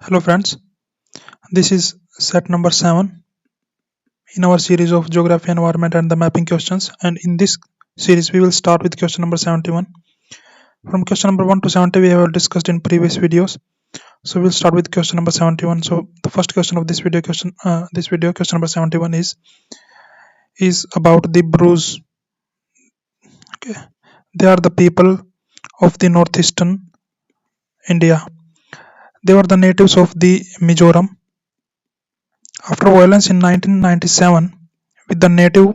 Hello friends, this is set number 7 in our series of geography, environment and the mapping questions, and in this series we will start with question number 71. From question number 1 to 70 we have discussed in previous videos, so we'll start with question number 71. So the first question of this video, question number 71 is about the Bruce. Okay, they are the people of the northeastern India. They were the natives of the Mizoram. After violence in 1997 with the native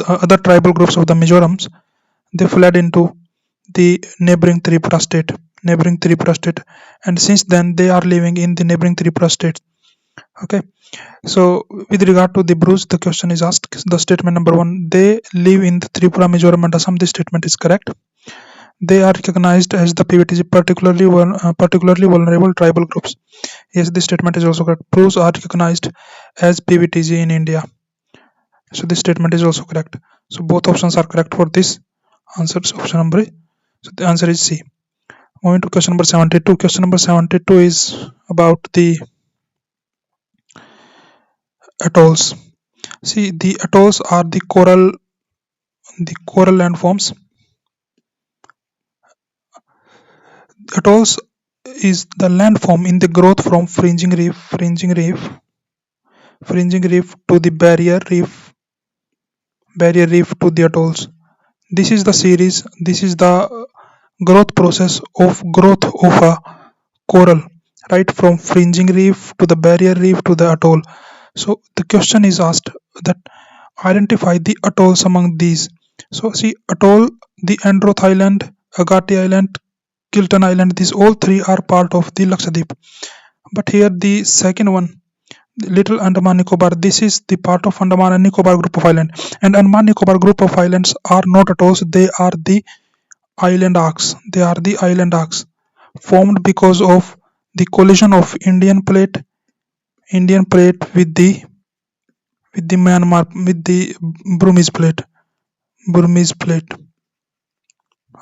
other tribal groups of the Mizorams, they fled into the neighboring Tripura state, and since then they are living in the neighboring Tripura state. Okay, so with regard to the Bruce, the question is asked. The statement number 1: they live in the Tripura, Mizoram, and Assam. This statement is correct. They are recognized as the PVTG, particularly vulnerable tribal groups. Yes, this statement is also correct. Bruce are recognized as PVTG in India. So this statement is also correct. So both options are correct for this answers option number. So the answer is C. Moving to question number 72. Question number 72 is about the atolls. See, the atolls are the coral landforms. Atolls is the landform in the growth from fringing reef to the barrier reef to the atolls. This is the growth process of a coral, right, from fringing reef to the barrier reef to the atoll. So the question is asked that identify the atolls among these. So see, atoll, the Androth Island, Agati Island, Kilton Island, these all three are part of the Lakshadweep. But here the second one, the Little Andaman Nicobar, this is the part of Andaman and Nicobar group of island. And Andaman Nicobar group of islands are not atolls, they are the island arcs. They are the island arcs formed because of the collision of Indian plate with the Myanmar, with the Burmese plate.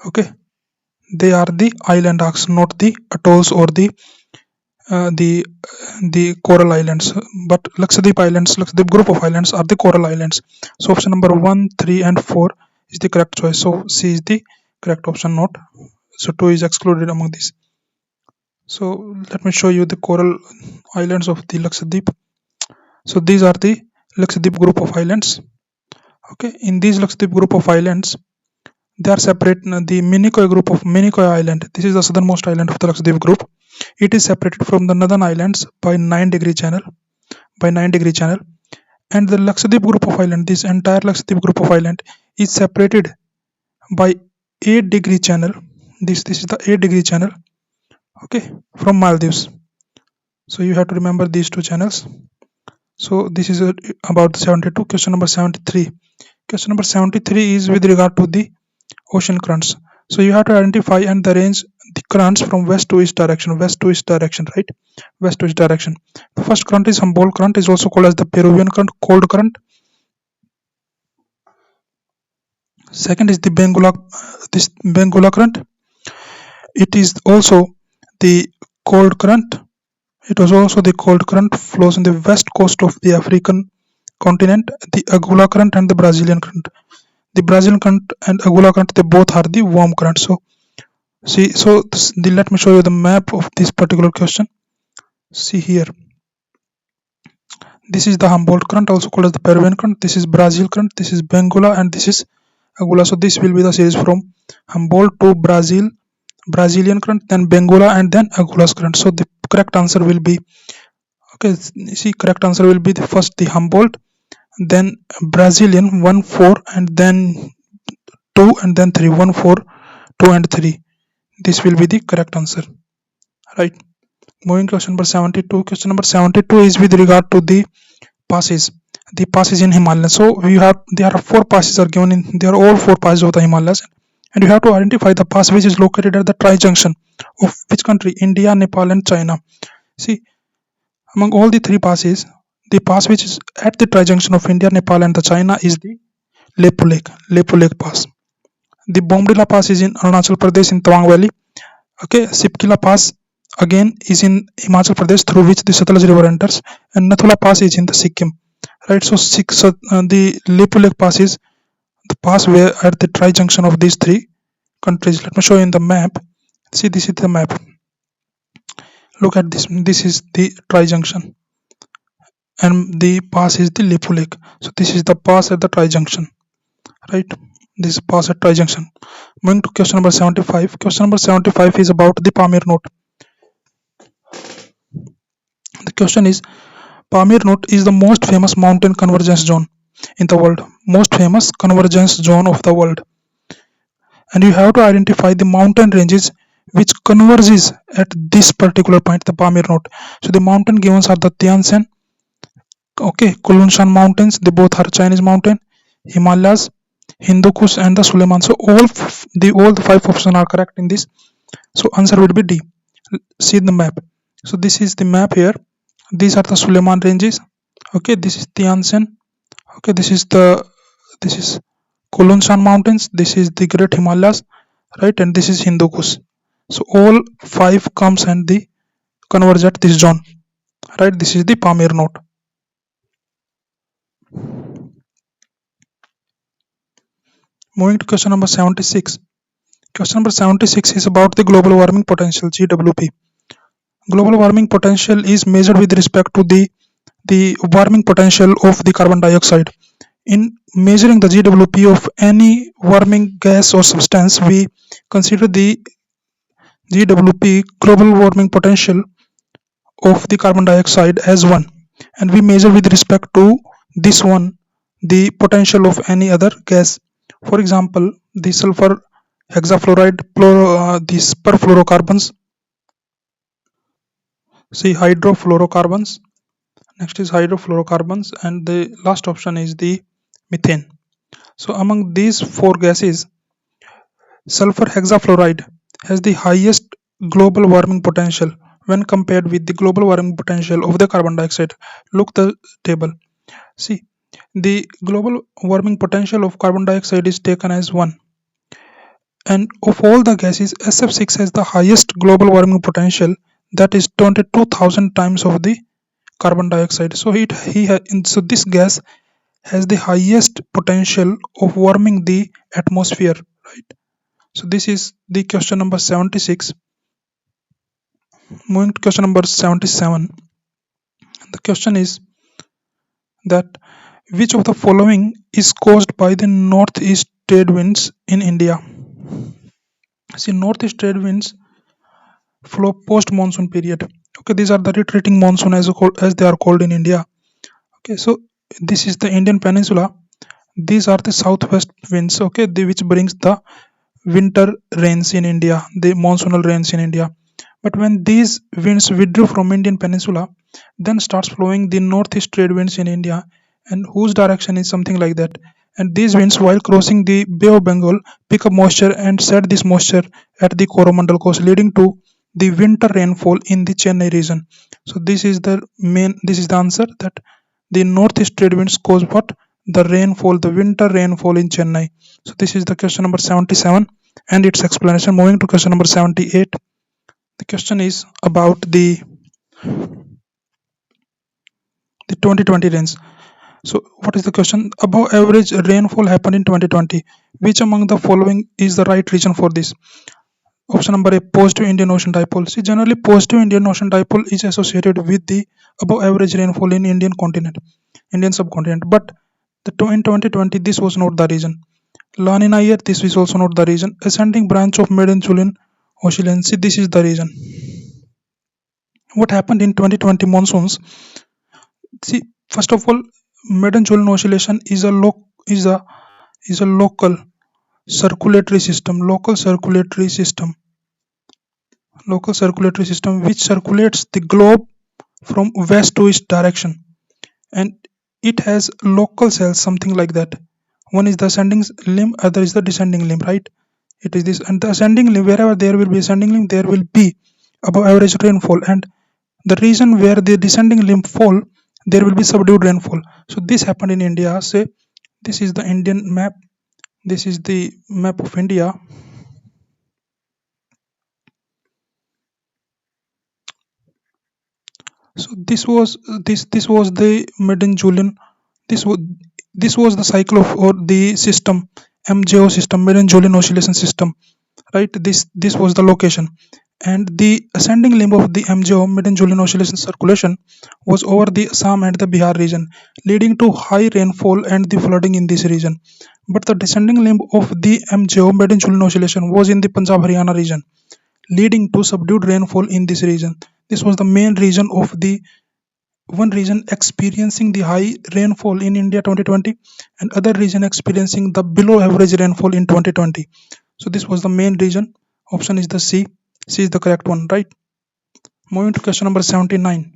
Okay, they are the island arcs, not the atolls or the coral islands. But Lakshadweep group of islands are the coral islands. So option number 1, 3 and 4 is the correct choice. So C is the correct option, not so 2 is excluded among these. So let me show you the coral islands of the Lakshadweep. So these are the Lakshadweep group of islands. Okay, in these Lakshadweep group of islands, they are separate. The Minicoy Island, this is the southernmost island of the Lakshadweep group. It is separated from the northern islands by 9-degree channel. And the Lakshadweep group of island, this entire Lakshadweep group of island is separated by 8-degree channel. This is the 8-degree channel. Okay, from Maldives. So you have to remember these two channels. So this is about 72. Question number 73. Question number 73 is with regard to the ocean currents. So you have to identify and arrange the currents from west to east direction, right? West to east direction. The first current is Humboldt current, is also called as the Peruvian current, cold current. Second is the Benguela current. It is also the cold current. It was also the cold current, flows on the west coast of the African continent. The Agula current and the Brazilian current. The Brazilian current and Agula current, they both are the warm current. So see, let me show you the map of this particular question. See here. This is the Humboldt current, also called as the Peruvian current. This is Brazil current. This is Benguela, and this is Agula. So this will be the series from Humboldt to Brazilian current, then Benguela, and then Agula's current. So the correct answer will be, okay, see, correct answer will be the first the Humboldt, then Brazilian 1, 4, and then 2, and then 3, 1, 4, 2 and 3. This will be the correct answer, right? Moving to question number 72. Question number 72 is with regard to the passes. The passes in Himalayas. So there are 4 passes are given in. They are all 4 passes of the Himalayas, and you have to identify the pass which is located at the tri-junction of which country? India, Nepal, and China. See, among all the 3 passes, the pass which is at the tri-junction of India, Nepal, and the China is the Lepu Lake Pass. The Bomdila Pass is in Arunachal Pradesh in Tawang Valley. Okay, Sipkila Pass again is in Himachal Pradesh, through which the Satluj river enters, and Nathula Pass is in the Sikkim, right? So the Lipulek Pass is the pass where at the tri-junction of these three countries. Let me show you in the map. See, this is the map. Look at this. This is the tri-junction, and the pass is the Lipulek. So this is the pass at the tri-junction, right? This pass at tri-junction. Moving to question number 75. Question number 75 is about the Pamir Note. The question is, Pamir Note is the most famous mountain convergence zone in the world. Most famous convergence zone of the world. And you have to identify the mountain ranges which converges at this particular point, the Pamir Note. So the mountain given are the Tian Shan, okay, Kulunshan mountains, they both are Chinese mountain, Himalayas, Hindu Kush and the Suleiman. So all the five options are correct in this. So answer would be D. See the map. So this is the map here. These are the Suleiman ranges. Okay, this is Tian Shan. Okay, this is Kulunshan mountains. This is the Great Himalayas, right? And this is Hindu Kush. So all five comes and the converge at this zone, right? This is the Pamir Note. Moving to question number 76. Question number 76 is about the global warming potential, GWP. Global warming potential is measured with respect to the warming potential of the carbon dioxide. In measuring the GWP of any warming gas or substance, we consider the GWP, global warming potential of the carbon dioxide, as 1, and we measure with respect to this one the potential of any other gas. For example, the sulfur hexafluoride, these perfluorocarbons, see hydrofluorocarbons, next is hydrofluorocarbons, and the last option is the methane. So among these four gases, sulfur hexafluoride has the highest global warming potential when compared with the global warming potential of the carbon dioxide. Look the table. See, the global warming potential of carbon dioxide is taken as 1. And of all the gases, SF6 has the highest global warming potential, that is 22,000 times of the carbon dioxide. So so this gas has the highest potential of warming the atmosphere, right? So this is the question number 76. Moving to question number 77. The question is that which of the following is caused by the northeast trade winds in India? See, northeast trade winds flow post monsoon period. Okay, these are the retreating monsoon as they are called in India. Okay, so this is the Indian peninsula. These are the southwest winds, okay, which brings the winter rains in India, the monsoonal rains in India. But when these winds withdrew from Indian peninsula, then starts flowing the northeast trade winds in India, and whose direction is something like that. And these winds, while crossing the Bay of Bengal, pick up moisture and set this moisture at the Coromandel coast, leading to the winter rainfall in the Chennai region. So this is the answer, that the northeast trade winds cause what? The rainfall, the winter rainfall in Chennai. So this is the question number 77 and its explanation. Moving to question number 78. The question is about the 2020 rains. So what is the question? Above average rainfall happened in 2020. Which among the following is the right reason for this? Option number A, positive Indian Ocean dipole. See, generally positive Indian Ocean dipole is associated with the above average rainfall in Indian subcontinent. But in 2020, this was not the reason. La Nina year, this is also not the reason. Ascending branch of mid-Insuline oscillation, see, this is the reason. What happened in 2020 monsoons? See, first of all, mid-Insuline oscillation is a local circulatory system which circulates the globe from west to east direction, and it has local cells, something like that. One is the ascending limb, other is the descending limb, right? It is this, and the ascending limb, wherever there will be ascending limb, there will be above average rainfall, and the region where the descending limb fall, there will be subdued rainfall. So this happened in India. Say, this is the Indian map, this is the map of India. So this was the Meden-Julian. This was this was the cycle of or the system MJO system, Meden-Julian oscillation system. Right. This was the location, and the ascending limb of the MJO, Meden-Julian oscillation circulation, was over the Assam and the Bihar region, leading to high rainfall and the flooding in this region. But the descending limb of the MJO, Meden-Julian oscillation, was in the Punjab Haryana region, leading to subdued rainfall in this region. This was the main region of the one region experiencing the high rainfall in India 2020, and other region experiencing the below average rainfall in 2020. So this was the main region. Option is the C. C is the correct one, right? Moving to question number 79.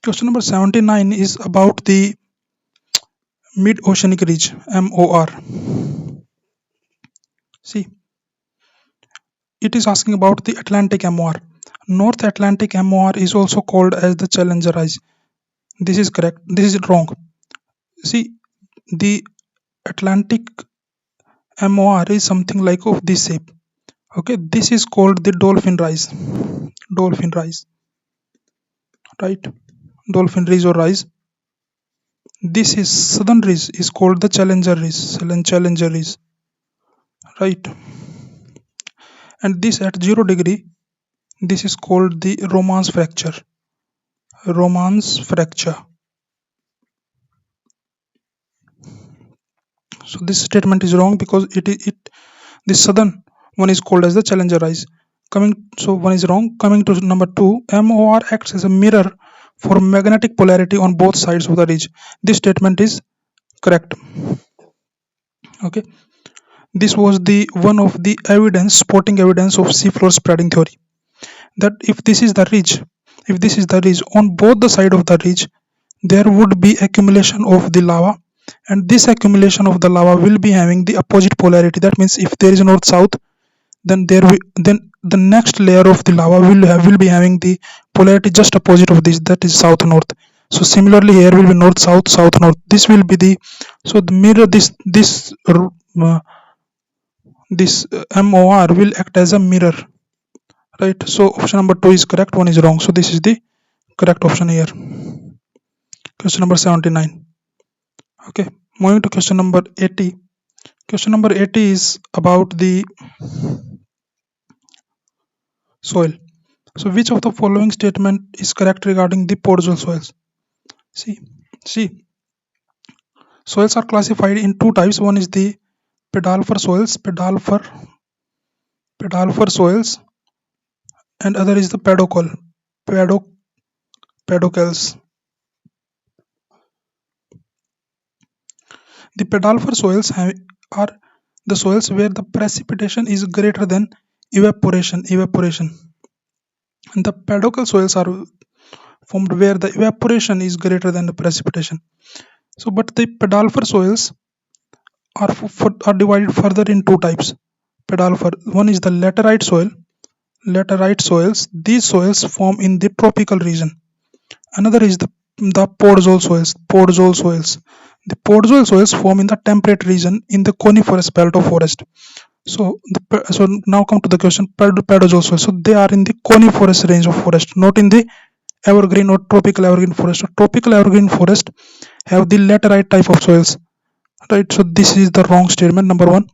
Question number 79 is about the mid-oceanic ridge, MOR. See, it is asking about the Atlantic MOR. North Atlantic MOR is also called as the Challenger Rise. This is correct. This is wrong. See, the Atlantic MOR is something like of this shape. Okay, this is called the Dolphin Rise. Dolphin Rise. Right? Dolphin Rise or Rise. This is Southern Ridge is called the Challenger Ridge. Challenger Ridge. Right? And this at 0 degree, this is called the Romance Fracture. Romance Fracture. So this statement is wrong because this southern one is called as the Challenger Rise. So one is wrong. Coming to number 2, MOR acts as a mirror for magnetic polarity on both sides of the ridge. This statement is correct. Okay. This was the one of the supporting evidence of seafloor spreading theory. That if this is the ridge, on both the side of the ridge, there would be accumulation of the lava, and this accumulation of the lava will be having the opposite polarity. That means if there is north-south, then the next layer of the lava will be having the polarity just opposite of this, that is south-north. So similarly here will be north-south, south-north. This will be the mirror. This MOR will act as a mirror, right? So option number 2 is correct, 1 is wrong. So this is the correct option here. Question number 79. Okay, moving to question number 80. Question number 80 is about the soil. So which of the following statement is correct regarding the podzol soils? See, soils are classified in 2 types. One is the pedalfer soils, and other is the pedocels. The pedalfer soils are the soils where the precipitation is greater than evaporation. And the pedocel soils are formed where the evaporation is greater than the precipitation. So, but the pedalfer soils are divided further in 2 types. Pedalfer, one is the laterite soils. These soils form in the tropical region. Another is the podzol soils. The podzol soils form in the temperate region in the coniferous belt of forest. So now come to the question, podzol soils. So they are in the coniferous range of forest, not in the evergreen or tropical evergreen forest. So tropical evergreen forest have the laterite type of soils, right? So this is the wrong statement. Number 1.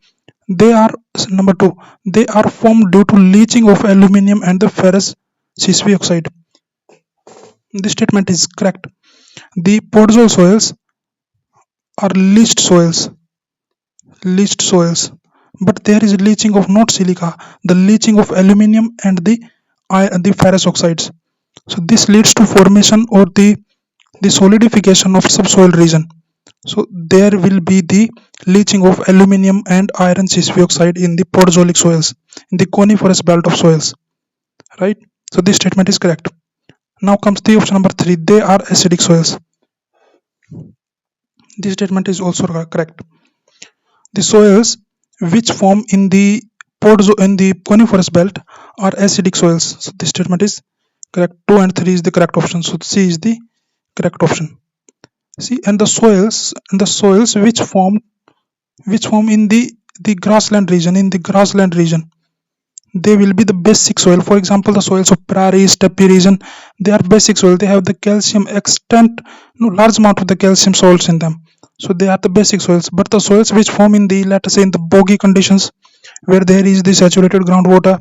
Number 2. They are formed due to leaching of aluminium and the ferrous sesqui oxide. This statement is correct. The podzol soils are leached soils, but there is leaching of not silica, the leaching of aluminium and the ferrous oxides. So this leads to formation or the solidification of subsoil region. So there will be the leaching of aluminium and iron sesqui oxide in the podzolic soils, in the coniferous belt of soils, right? So this statement is correct. Now comes the option number 3. They are acidic soils. This statement is also correct. The soils which form in the coniferous belt are acidic soils. So this statement is correct. 2 and 3 is the correct option. So C is the correct option. See, and the soils which form in the grassland region, they will be the basic soil. For example, the soils of prairie, steppe region, they are basic soil. They have the calcium extent, large amount of the calcium salts in them. So they are the basic soils. But the soils which form in the, let us say, in the boggy conditions, where there is the saturated groundwater,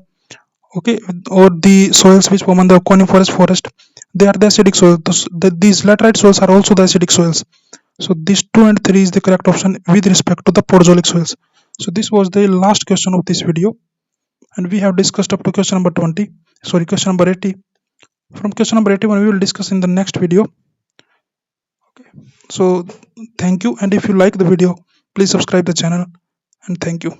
okay, or the soils which form on the coniferous forest, they are the acidic soils. These laterite soils are also the acidic soils. So these 2 and 3 is the correct option with respect to the podzolic soils. So this was the last question of this video, and we have discussed up to question number 20, sorry, question number 80. From question number 81 we will discuss in the next video. Okay, so thank you, and if you like the video, please subscribe the channel, and thank you.